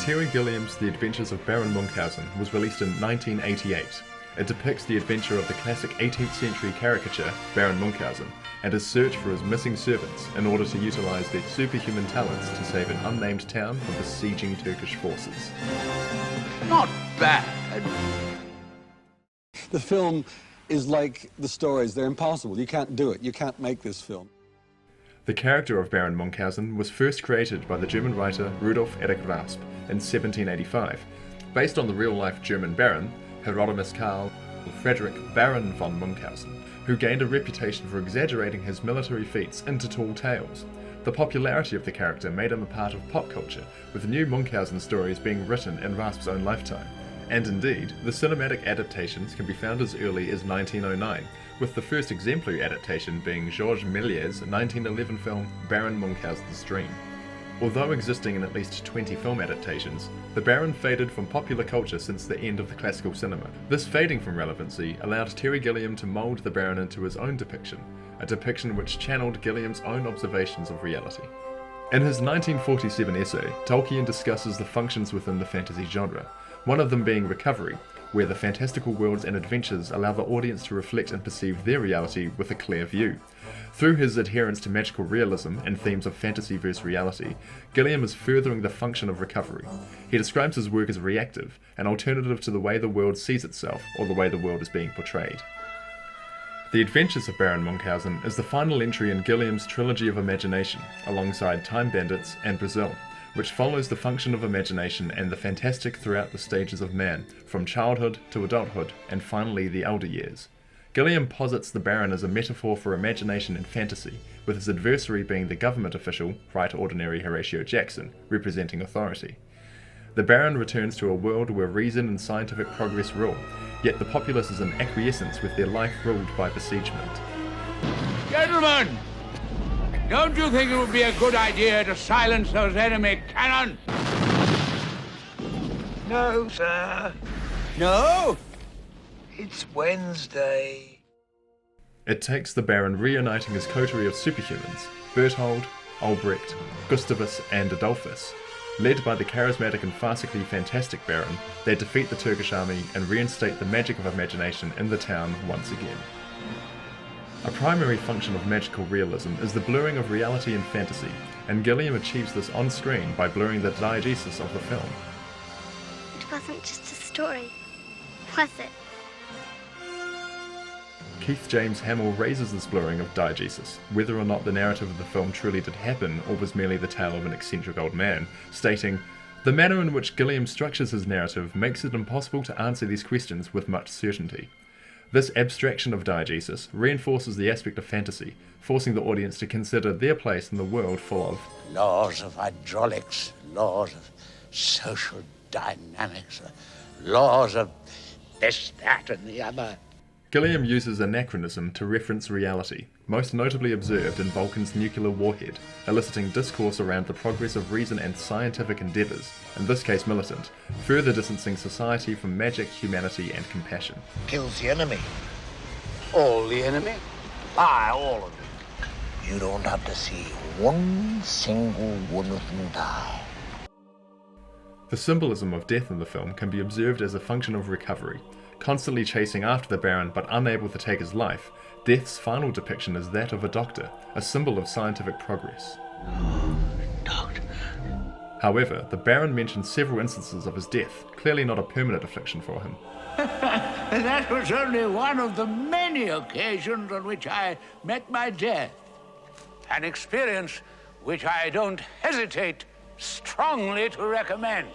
Terry Gilliam's The Adventures of Baron Munchausen was released in 1988. It depicts the adventure of the classic 18th century caricature, Baron Munchausen, and his search for his missing servants in order to utilise their superhuman talents to save an unnamed town from besieging Turkish forces. Not bad. The film is like the stories. They're impossible. You can't do it. You can't make this film. The character of Baron Munchausen was first created by the German writer Rudolf Erich Raspe in 1785, based on the real-life German baron, Hieronymus Karl Friedrich Baron von Munchausen, who gained a reputation for exaggerating his military feats into tall tales. The popularity of the character made him a part of pop culture, with new Munchausen stories being written in Raspe's own lifetime. And indeed, the cinematic adaptations can be found as early as 1909, with the first exemplary adaptation being Georges Méliès's 1911 film Baron Munchausen's Dream. Although existing in at least 20 film adaptations, the Baron faded from popular culture since the end of the classical cinema. This fading from relevancy allowed Terry Gilliam to mould the Baron into his own depiction, a depiction which channeled Gilliam's own observations of reality. In his 1947 essay, Tolkien discusses the functions within the fantasy genre, one of them being recovery, where the fantastical worlds and adventures allow the audience to reflect and perceive their reality with a clear view. Through his adherence to magical realism and themes of fantasy versus reality, Gilliam is furthering the function of recovery. He describes his work as reactive, an alternative to the way the world sees itself or the way the world is being portrayed. The Adventures of Baron Munchausen is the final entry in Gilliam's trilogy of imagination, alongside Time Bandits and Brazil, which follows the function of imagination and the fantastic throughout the stages of man, from childhood to adulthood and finally the elder years. Gilliam posits the Baron as a metaphor for imagination and fantasy, with his adversary being the government official, Right Ordinary Horatio Jackson, representing authority. The Baron returns to a world where reason and scientific progress rule, yet the populace is in acquiescence with their life ruled by besiegement. Gentlemen, don't you think it would be a good idea to silence those enemy cannon? No, sir. No? It's Wednesday. It takes the Baron reuniting his coterie of superhumans, Berthold, Albrecht, Gustavus and Adolphus. Led by the charismatic and farcically fantastic Baron, they defeat the Turkish army and reinstate the magic of imagination in the town once again. A primary function of magical realism is the blurring of reality and fantasy, and Gilliam achieves this on screen by blurring the diegesis of the film. It wasn't just a story, was it? Keith James Hamill raises this blurring of diegesis, whether or not the narrative of the film truly did happen or was merely the tale of an eccentric old man, stating, "The manner in which Gilliam structures his narrative makes it impossible to answer these questions with much certainty." This abstraction of diegesis reinforces the aspect of fantasy, forcing the audience to consider their place in the world full of laws of hydraulics, laws of social dynamics, laws of this, that, and the other. Gilliam uses anachronism to reference reality, most notably observed in Vulcan's nuclear warhead, eliciting discourse around the progress of reason and scientific endeavours, in this case militant, further distancing society from magic, humanity and compassion. Kills the enemy. All the enemy? Aye, all of them. You don't have to see one single one of them die. The symbolism of death in the film can be observed as a function of recovery. Constantly chasing after the Baron but unable to take his life, Death's final depiction is that of a doctor, a symbol of scientific progress. Doctor. However, the Baron mentions several instances of his death, clearly not a permanent affliction for him. That was only one of the many occasions on which I met my death. An experience which I don't hesitate strongly to recommend.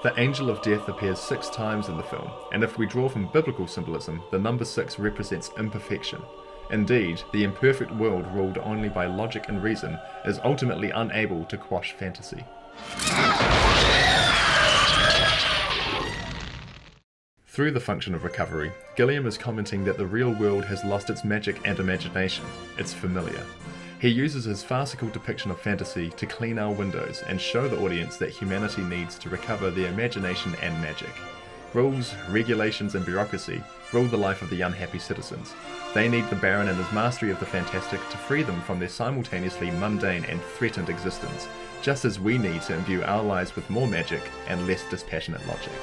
The Angel of Death appears 6 times in the film, and if we draw from biblical symbolism, the number 6 represents imperfection. Indeed, the imperfect world ruled only by logic and reason is ultimately unable to quash fantasy. Through the function of recovery, Gilliam is commenting that the real world has lost its magic and imagination, its familiar. He uses his farcical depiction of fantasy to clean our windows and show the audience that humanity needs to recover their imagination and magic. Rules, regulations, and bureaucracy rule the life of the unhappy citizens. They need the Baron and his mastery of the fantastic to free them from their simultaneously mundane and threatened existence, just as we need to imbue our lives with more magic and less dispassionate logic.